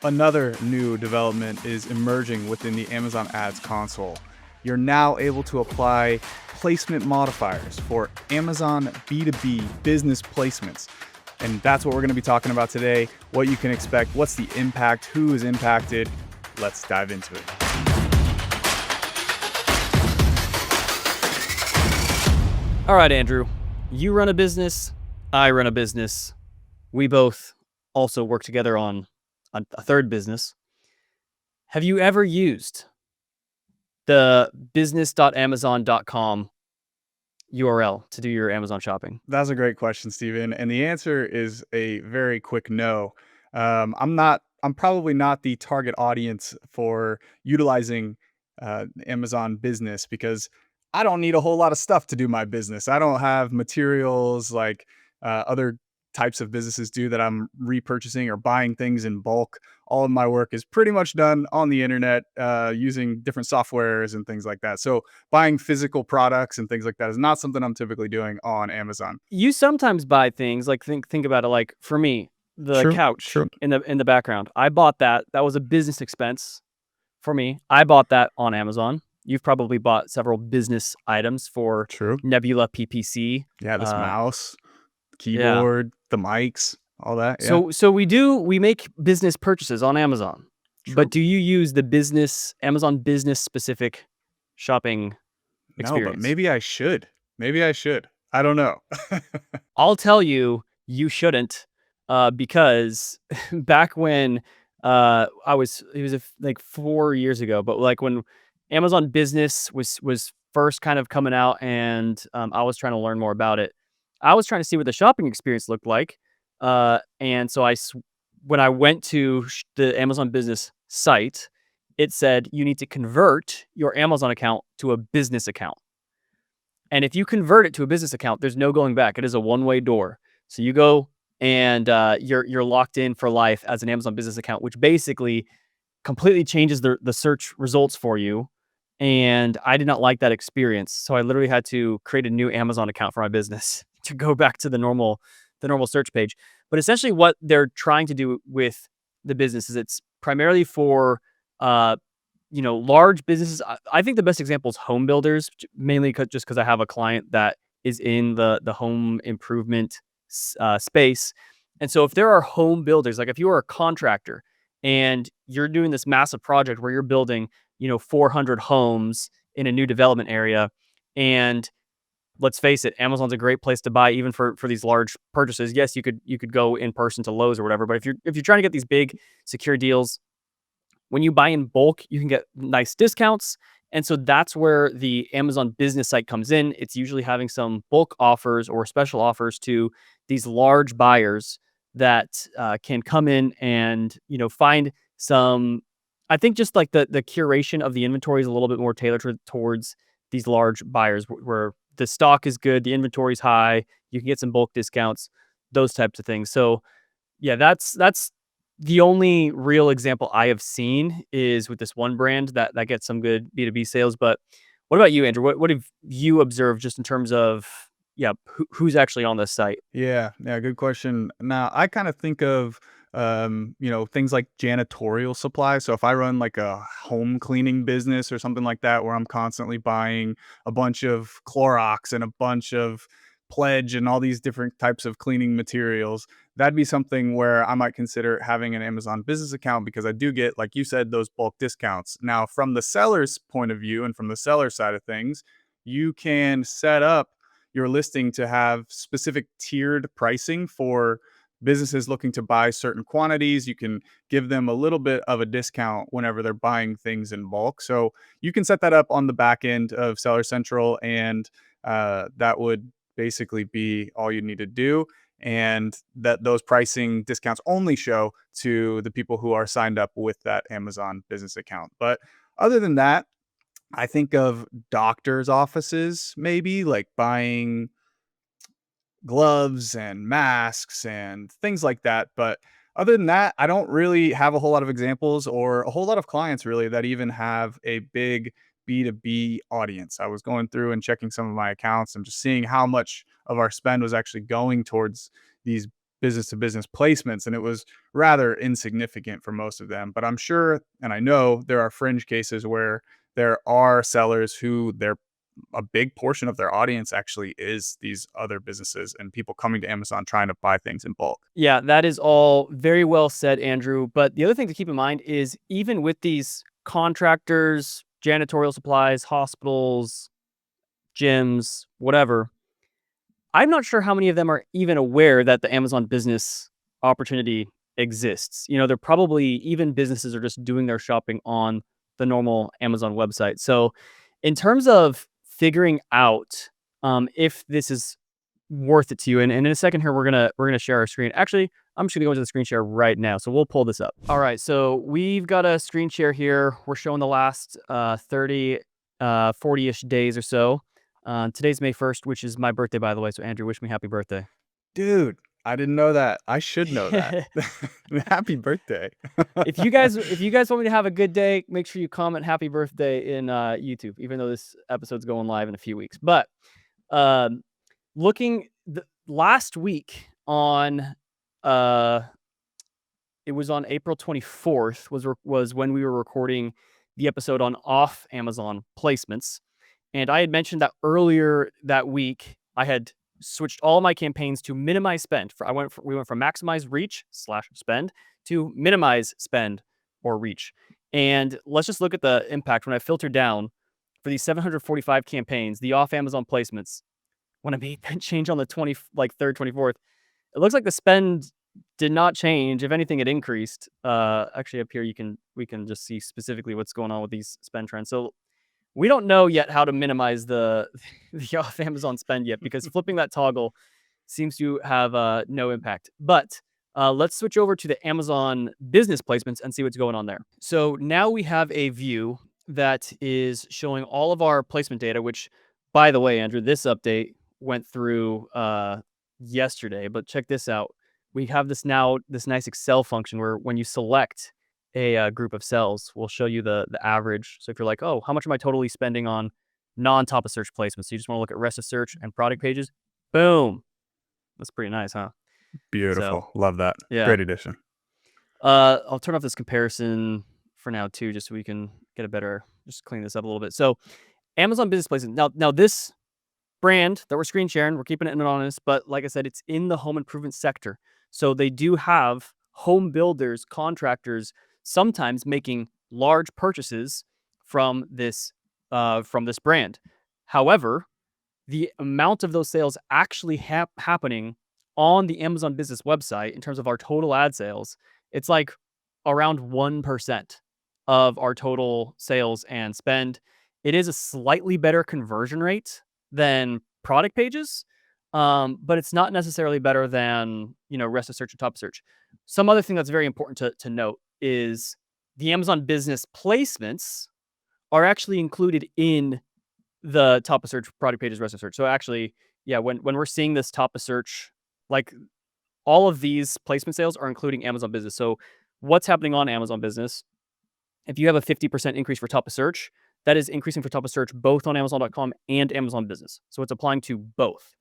Another new development is emerging within the Amazon Ads console. You're now able to apply placement modifiers for Amazon B2B business placements. And that's what we're going to be talking about today, what you can expect, what's the impact, who is impacted. Let's dive into it. All right, Andrew, you run a business, I run a business. We both also work together on a third business. Have you ever used the business.amazon.com URL to do your Amazon shopping? That's a great question, Steven. And the answer is a very quick no. I'm probably not the target audience for utilizing Amazon Business because I don't need a whole lot of stuff to do my business. I don't have materials like other types of businesses do that I'm repurchasing or buying things in bulk. All of my work is pretty much done on the internet using different softwares and things like that. So buying physical products and things like that is not something I'm typically doing on Amazon. You sometimes buy things like think about it, like for me, the True, couch true. in the background. I bought that. That was a business expense for me. I bought that on Amazon. You've probably bought several business items for True. Nebula PPC. Yeah, this mouse, Yeah. keyboard, the mics, all that. Yeah, So we make business purchases on Amazon. true. But do you use the Amazon business specific shopping No, but experience? maybe I should. Maybe I should. I don't know. I'll tell you, you shouldn't, because back when it was like 4 years ago, but like when Amazon Business was first kind of coming out, and I was trying to learn more about it. I was trying to see what the shopping experience looked like, and so when I went to the Amazon Business site, it said you need to convert your Amazon account to a business account. And if you convert it to a business account, there's no going back. It is a one-way door. So you go and you're locked in for life as an Amazon business account, which basically completely changes the search results for you. And I did not like that experience, so I literally had to create a new Amazon account for my business to go back to the normal search page. But essentially, what they're trying to do with the business is it's primarily for uh, large businesses. I think the best example is home builders, mainly just because I have a client that is in the home improvement space. And so if there are home builders, like if you are a contractor and you're doing this massive project where you're building, 400 homes in a new development area, and let's face it, Amazon's a great place to buy even for these large purchases. Yes, you could go in person to Lowe's or whatever, but if you're trying to get these big secure deals, when you buy in bulk, you can get nice discounts. And so that's where the Amazon business site comes in. It's usually having some bulk offers or special offers to these large buyers that can come in and, find some. I think just like the curation of the inventory is a little bit more tailored towards these large buyers where the stock is good, the inventory is high, you can get some bulk discounts, those types of things. So yeah, that's the only real example I have seen is with this one brand that gets some good B2B sales. But what about you, Andrew? What have you observed just in terms of, yeah, who's actually on this site? Yeah, yeah, good question. Now, I kind of think of things like janitorial supplies. So if I run like a home cleaning business or something like that where I'm constantly buying a bunch of Clorox and a bunch of Pledge and all these different types of cleaning materials, that'd be something where I might consider having an Amazon business account because I do get, like you said, those bulk discounts. Now, from the seller's point of view and from the seller side of things, you can set up your listing to have specific tiered pricing for businesses looking to buy certain quantities. You can give them a little bit of a discount whenever they're buying things in bulk. So you can set that up on the back end of Seller Central, and that would basically be all you need to do. And that those pricing discounts only show to the people who are signed up with that Amazon business account. But other than that, I think of doctors' offices, maybe like buying gloves and masks and things like that. But other than that, I don't really have a whole lot of examples or a whole lot of clients really that even have a big B2B audience. I was going through and checking some of my accounts and just seeing how much of our spend was actually going towards these business to business placements, and it was rather insignificant for most of them. But I'm sure, and I know there are fringe cases where there are sellers who their a big portion of their audience actually is these other businesses and people coming to Amazon trying to buy things in bulk. Yeah, that is all very well said, Andrew. But the other thing to keep in mind is even with these contractors, janitorial supplies, hospitals, gyms, whatever, I'm not sure how many of them are even aware that the Amazon business opportunity exists. They're probably even businesses are just doing their shopping on the normal Amazon website. So, in terms of figuring out if this is worth it to you, and in a second here we're gonna share our screen. Actually, I'm just gonna go into the screen share right now. So we'll pull this up. All right, so we've got a screen share here. We're showing the last 30, 40-ish days or so. Today's May 1st, which is my birthday, by the way. So Andrew, wish me happy birthday. Dude, I didn't know that. I should know that. Happy birthday. If you guys want me to have a good day, make sure you comment happy birthday in YouTube, even though this episode's going live in a few weeks. But um, looking last week on uh it was on April 24th was when we were recording the episode on off Amazon placements. And I had mentioned that earlier that week I had switched all my campaigns to minimize spend. We went from maximize reach / spend to minimize spend or reach. And let's just look at the impact when I filter down for these 745 campaigns, the off Amazon placements. When I made that change on the 3rd, 24th, it looks like the spend did not change. If anything, it increased. Actually, up here we can just see specifically what's going on with these spend trends. So we don't know yet how to minimize the the off Amazon spend yet because flipping that toggle seems to have no impact. But let's switch over to the Amazon business placements and see what's going on there. So now we have a view that is showing all of our placement data, which, by the way, Andrew, this update went through yesterday. But check this out. We have this nice Excel function where when you select a group of cells, we'll show you the average. So if you're like, oh, how much am I totally spending on non-top of search placements? So you just want to look at rest of search and product pages. Boom. That's pretty nice, huh? So Beautiful. Love that. yeah. Great addition. I'll turn off this comparison for now too, just so we can get a better, just clean this up a little bit. So Amazon business placement. Now this brand that we're screen sharing, we're keeping it anonymous, but like I said, it's in the home improvement sector. So they do have home builders, contractors, sometimes making large purchases from this brand. However, the amount of those sales actually happening on the Amazon business website in terms of our total ad sales, it's like around 1% of our total sales and spend. It is a slightly better conversion rate than product pages, but it's not necessarily better than rest of search and top of search. Some other thing that's very important to note is the Amazon business placements are actually included in the top of search, product pages, rest of search. So actually, yeah, when we're seeing this top of search, like all of these placement sales are including Amazon business. So what's happening on Amazon business? If you have a 50% increase for top of search, that is increasing for top of search both on Amazon.com and Amazon business. So it's applying to both.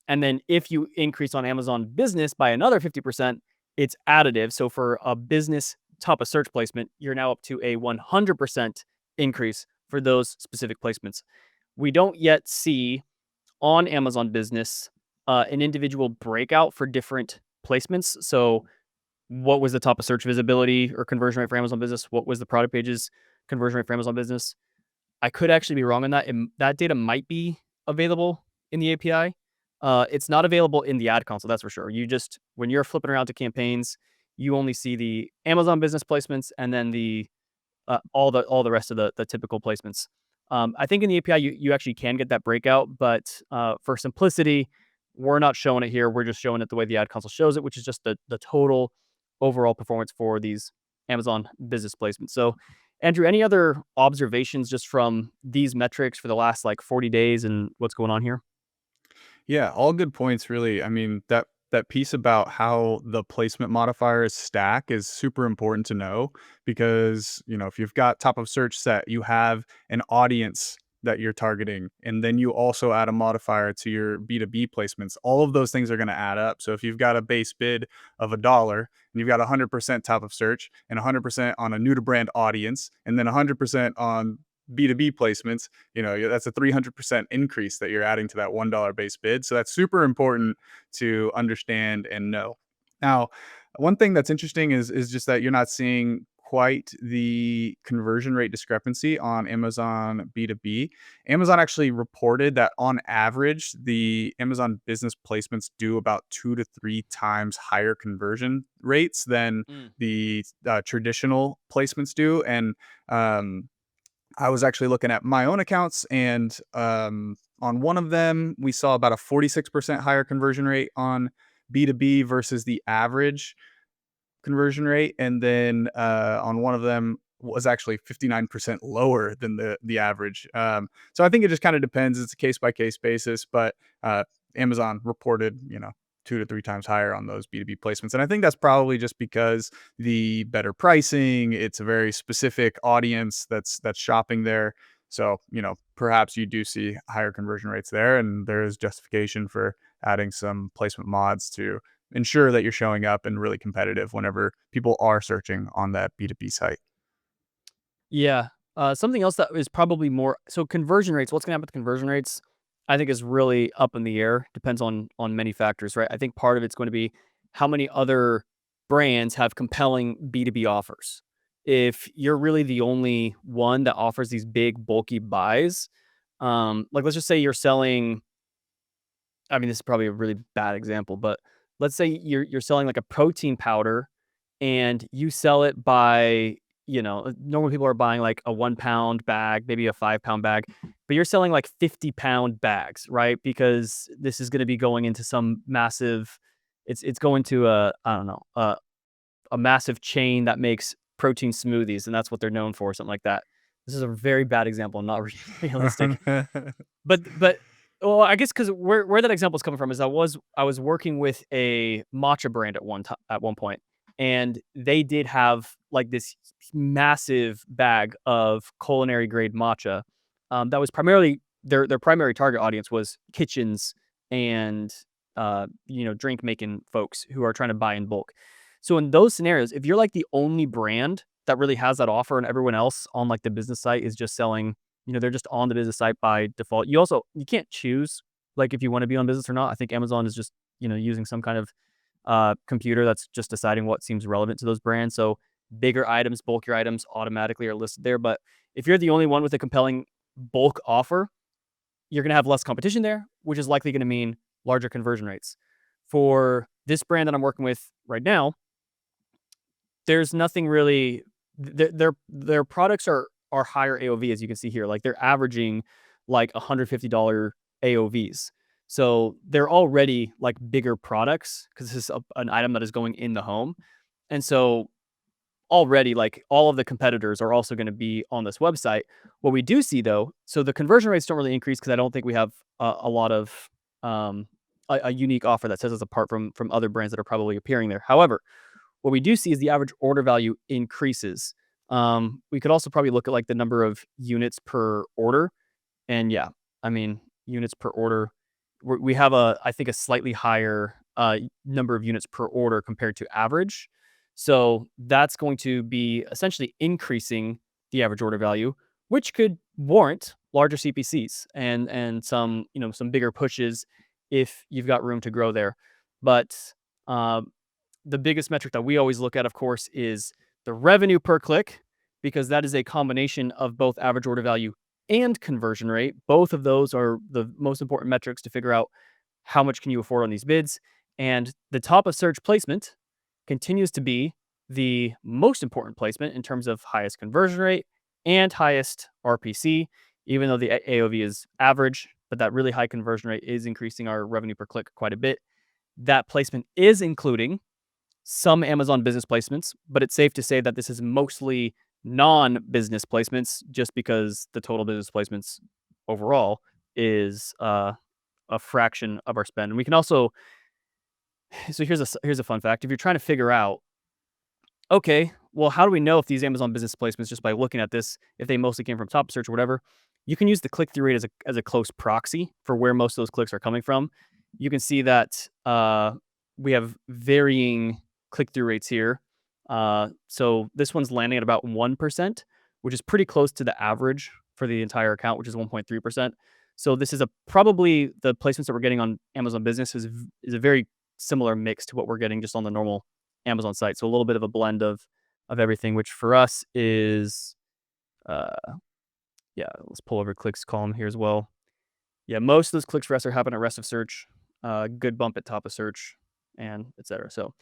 And then if you increase on Amazon business by another 50%, it's additive. So for a business top of search placement, you're now up to a 100% increase for those specific placements. We don't yet see on Amazon business an individual breakout for different placements. So what was the top of search visibility or conversion rate for Amazon business? What was the product pages conversion rate for Amazon business? I could actually be wrong on that. That data might be available in the API. It's not available in the ad console, that's for sure. When you're flipping around to campaigns, you only see the Amazon business placements and then all the rest of the typical placements. I think in the API you actually can get that breakout, but for simplicity, we're not showing it here. We're just showing it the way the ad console shows it, which is just the total overall performance for these Amazon business placements. So, Andrew, any other observations just from these metrics for the last 40 days and what's going on here? Yeah, all good points, really. I mean, that piece about how the placement modifiers stack is super important to know because, if you've got top of search set, you have an audience that you're targeting, and then you also add a modifier to your B2B placements, all of those things are going to add up. So if you've got a base bid of $1 and you've got 100% top of search and 100% on a new to brand audience and then 100% on B2B placements, that's a 300% increase that you're adding to that $1 base bid. So that's super important to understand and know. Now, one thing that's interesting is just that you're not seeing quite the conversion rate discrepancy on Amazon B2B. Amazon actually reported that on average, the Amazon business placements do about 2 to 3 times higher conversion rates than Mm. the traditional placements do. And I was actually looking at my own accounts, and on one of them, we saw about a 46% higher conversion rate on B2B versus the average conversion rate, and then on one of them was actually 59% lower than the average. So I think it just kind of depends. It's a case by case basis, but Amazon reported, 2 to 3 times higher on those B2B placements, and I think that's probably just because the better pricing. It's a very specific audience that's shopping there. So perhaps you do see higher conversion rates there, and there is justification for adding some placement mods to ensure that you're showing up and really competitive whenever people are searching on that B2B site. Yeah. Something else that is probably more so conversion rates. What's going to happen with conversion rates? I think is really up in the air. Depends on many factors, right? I think part of it's going to be how many other brands have compelling B2B offers. If you're really the only one that offers these big bulky buys, like let's just say you're selling. I mean, this is probably a really bad example, but let's say you're selling like a protein powder and you sell it by, normally people are buying like a 1 pound bag, maybe a 5 pound bag, but you're selling like 50 pound bags, right? Because this is going to be going into some massive, it's going to I don't know, a massive chain that makes protein smoothies, and that's what they're known for, something like that. This is a very bad example, not realistic. But well, I guess because where that example is coming from is I was working with a matcha brand at one point, and they did have like this massive bag of culinary grade matcha. That was primarily their primary target audience was kitchens and drink making folks who are trying to buy in bulk. So in those scenarios, if you're like the only brand that really has that offer and everyone else on like the business site is just selling, they're just on the business site by default. You can't choose like if you want to be on business or not. I think Amazon is just, using some kind of computer that's just deciding what seems relevant to those brands. So bigger items, bulkier items automatically are listed there. But if you're the only one with a compelling bulk offer, you're going to have less competition there, which is likely going to mean larger conversion rates. For this brand that I'm working with right now, there's nothing really. Their products are higher AOV, as you can see here. Like they're averaging like $150 AOVs. So they're already like bigger products because this is an item that is going in the home. And so already like all of the competitors are also going to be on this website. What we do see though, so the conversion rates don't really increase because I don't think we have a lot of a unique offer that sets us apart from other brands that are probably appearing there. However, what we do see is the average order value increases. We could also probably look at like the number of units per order. And yeah, I mean, units per order, we have I think a slightly higher number of units per order compared to average. So that's going to be essentially increasing the average order value, which could warrant larger CPCs and some bigger pushes if you've got room to grow there. But the biggest metric that we always look at, of course, is the revenue per click, because that is a combination of both average order value and conversion rate. Both of those are the most important metrics to figure out how much can you afford on these bids. And the top of search placement continues to be the most important placement in terms of highest conversion rate and highest RPC, even though the AOV is average, but that really high conversion rate is increasing our revenue per click quite a bit. That placement is including some Amazon business placements, but it's safe to say that this is mostly non-business placements just because the total business placements overall is a fraction of our spend. And we can also, so here's a fun fact. If you're trying to figure out, okay, well, how do we know if these Amazon business placements, just by looking at this, if they mostly came from top search or whatever, you can use the click-through rate as a close proxy for where most of those clicks are coming from. You can see that we have varying click-through rates here. So this one's landing at about 1%, which is pretty close to the average for the entire account, which is 1.3%. So this is probably the placements that we're getting on Amazon Business is a very similar mix to what we're getting just on the normal Amazon site. So a little bit of a blend of everything, which for us is uh, yeah, let's pull over clicks column here as well. Yeah, most of those clicks for us are happening at rest of search, good bump at top of search, and etc. So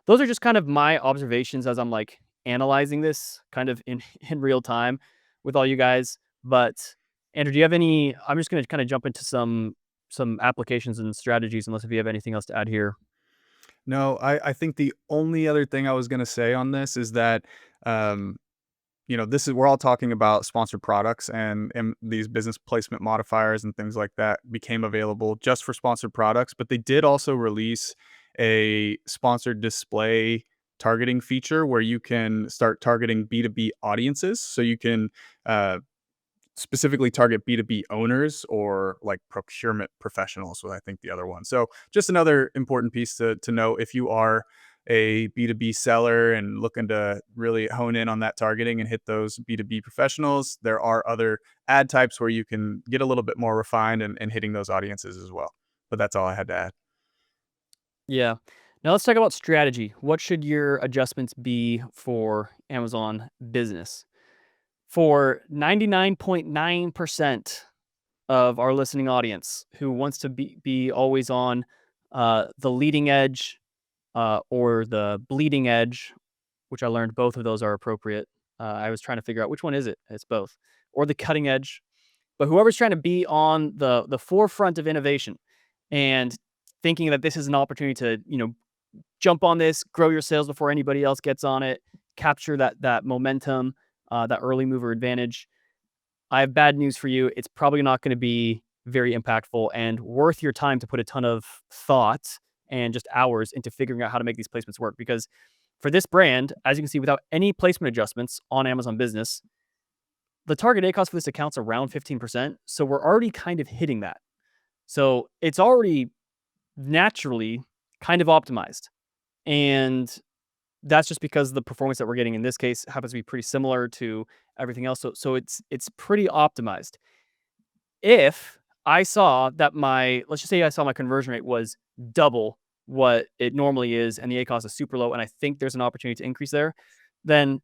those are just kind of my observations as I'm like analyzing this kind of in in real time with all you guys. But Andrew, do you have any? I'm just going to kind of jump into some applications and strategies, unless if you have anything else to add here. No, I think the only other thing I was gonna say on this is that, um, this is we're all talking about sponsored products and these business placement modifiers and things like that became available just for sponsored products, but they did also release a sponsored display targeting feature where you can start targeting B2B audiences. So you can uh, specifically target B2B owners or like procurement professionals was I think the other one. So just another important piece to know if you are a B2B seller and looking to really hone in on that targeting and hit those B2B professionals, there are other ad types where you can get a little bit more refined and hitting those audiences as well. But that's all I had to add. Yeah. Now let's talk about strategy. What should your adjustments be for Amazon Business? For 99.9% of our listening audience who wants to be always on the leading edge or the bleeding edge, which I learned both of those are appropriate. I was trying to figure out which one is it. It's both, or the cutting edge. But whoever's trying to be on the forefront of innovation and thinking that this is an opportunity to jump on this, grow your sales before anybody else gets on it, capture that momentum, that early mover advantage. I have bad news for you. It's probably not going to be very impactful and worth your time to put a ton of thought and just hours into figuring out how to make these placements work. Because for this brand, as you can see, without any placement adjustments on Amazon Business, the target ACoS for this account's around 15%. So we're already kind of hitting that. So it's already naturally kind of optimized. And that's just because the performance that we're getting in this case happens to be pretty similar to everything else. So it's pretty optimized. If I saw that let's just say I saw my conversion rate was double what it normally is, and the ACoS is super low, and I think there's an opportunity to increase there, then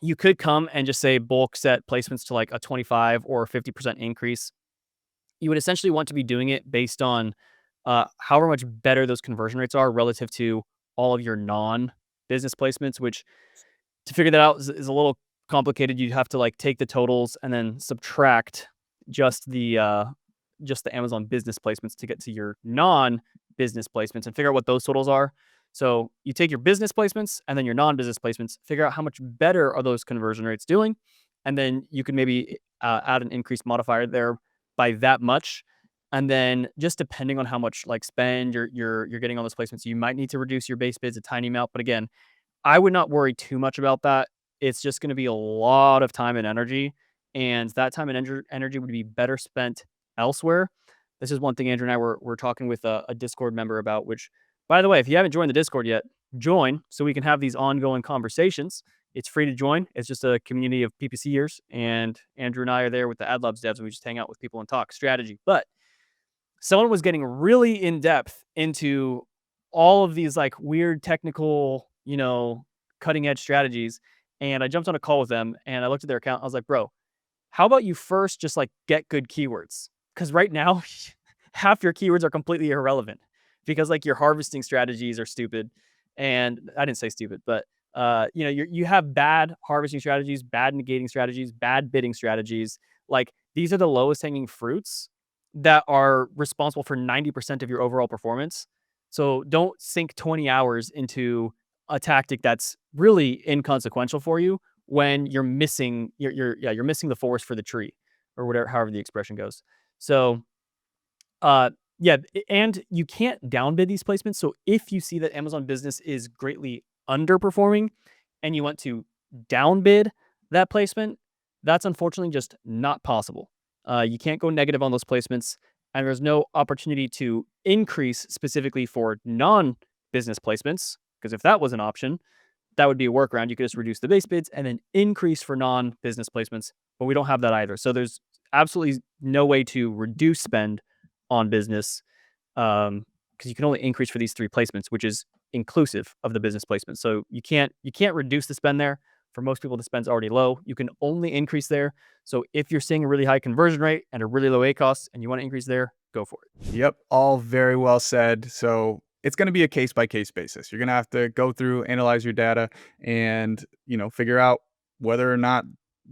you could come and just say bulk set placements to like a 25 or 50% increase. You would essentially want to be doing it based on however much better those conversion rates are relative to all of your non-business placements, which to figure that out is a little complicated. You'd have to like take the totals and then subtract just the Amazon business placements to get to your non-business placements and figure out what those totals are. So you take your business placements and then your non-business placements, figure out how much better are those conversion rates doing, and then you could maybe add an increased modifier there by that much. And then just depending on how much like spend you're getting on those placements, you might need to reduce your base bids a tiny amount. But again, I would not worry too much about that. It's just going to be a lot of time and energy, and that time and energy would be better spent elsewhere. This is one thing Andrew and I were talking with a Discord member about, which, by the way, if you haven't joined the Discord yet, join so we can have these ongoing conversations. It's free to join. It's just a community of PPCers, and Andrew and I are there with the AdLabs devs, and we just hang out with people and talk strategy. But someone was getting really in depth into all of these like weird technical, cutting edge strategies. And I jumped on a call with them and I looked at their account. I was like, bro, how about you first just like get good keywords? Because right now, half your keywords are completely irrelevant because like your harvesting strategies are stupid. And I didn't say stupid, but you have bad harvesting strategies, bad negating strategies, bad bidding strategies. Like these are the lowest hanging fruits that are responsible for 90% of your overall performance. So don't sink 20 hours into a tactic that's really inconsequential for you when you're missing you're missing the forest for the tree or whatever however the expression goes. So yeah, and you can't downbid these placements. So if you see that Amazon Business is greatly underperforming and you want to downbid that placement, That's unfortunately just not possible. You can't go negative on those placements, and there's no opportunity to increase specifically for non-business placements. Because if that was an option, that would be a workaround. You could just reduce the base bids and then increase for non-business placements, but we don't have that either. So there's absolutely no way to reduce spend on business, because you can only increase for these three placements, which is inclusive of the business placement. So you can't reduce the spend there. For most people, the spend's already low. You can only increase there. So if you're seeing a really high conversion rate and a really low ACoS and you want to increase there, go for it. Yep, all very well said. So it's going to be a case by case basis. You're going to have to go through, analyze your data, and figure out whether or not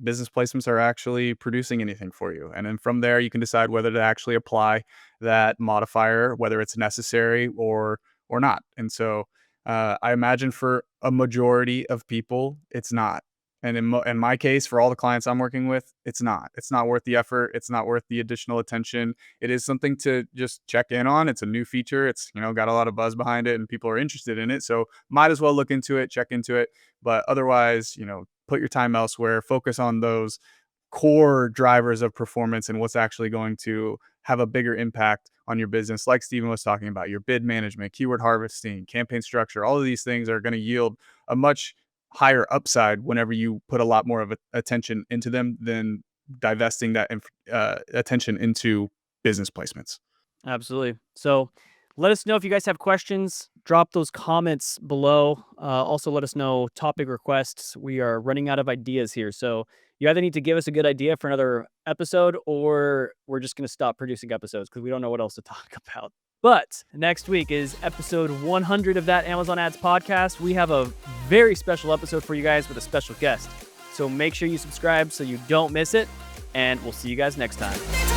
business placements are actually producing anything for you. And then from there, you can decide whether to actually apply that modifier, whether it's necessary or not. And so I imagine for a majority of people, it's not. And in my case, for all the clients I'm working with, it's not. It's not worth the effort. It's not worth the additional attention. It is something to just check in on. It's a new feature. It's got a lot of buzz behind it, and people are interested in it. So might as well look into it, check into it. But otherwise, put your time elsewhere. Focus on those core drivers of performance and what's actually going to have a bigger impact on your business, like Steven was talking about, your bid management, keyword harvesting, campaign structure. All of these things are going to yield a much higher upside whenever you put a lot more of attention into them than divesting that attention into business placements. Absolutely. So let us know if you guys have questions. Drop those comments below. Also, let us know topic requests. We are running out of ideas here. So you either need to give us a good idea for another episode, or we're just going to stop producing episodes because we don't know what else to talk about. But next week is episode 100 of that Amazon Ads podcast. We have a very special episode for you guys with a special guest. So make sure you subscribe so you don't miss it. And we'll see you guys next time.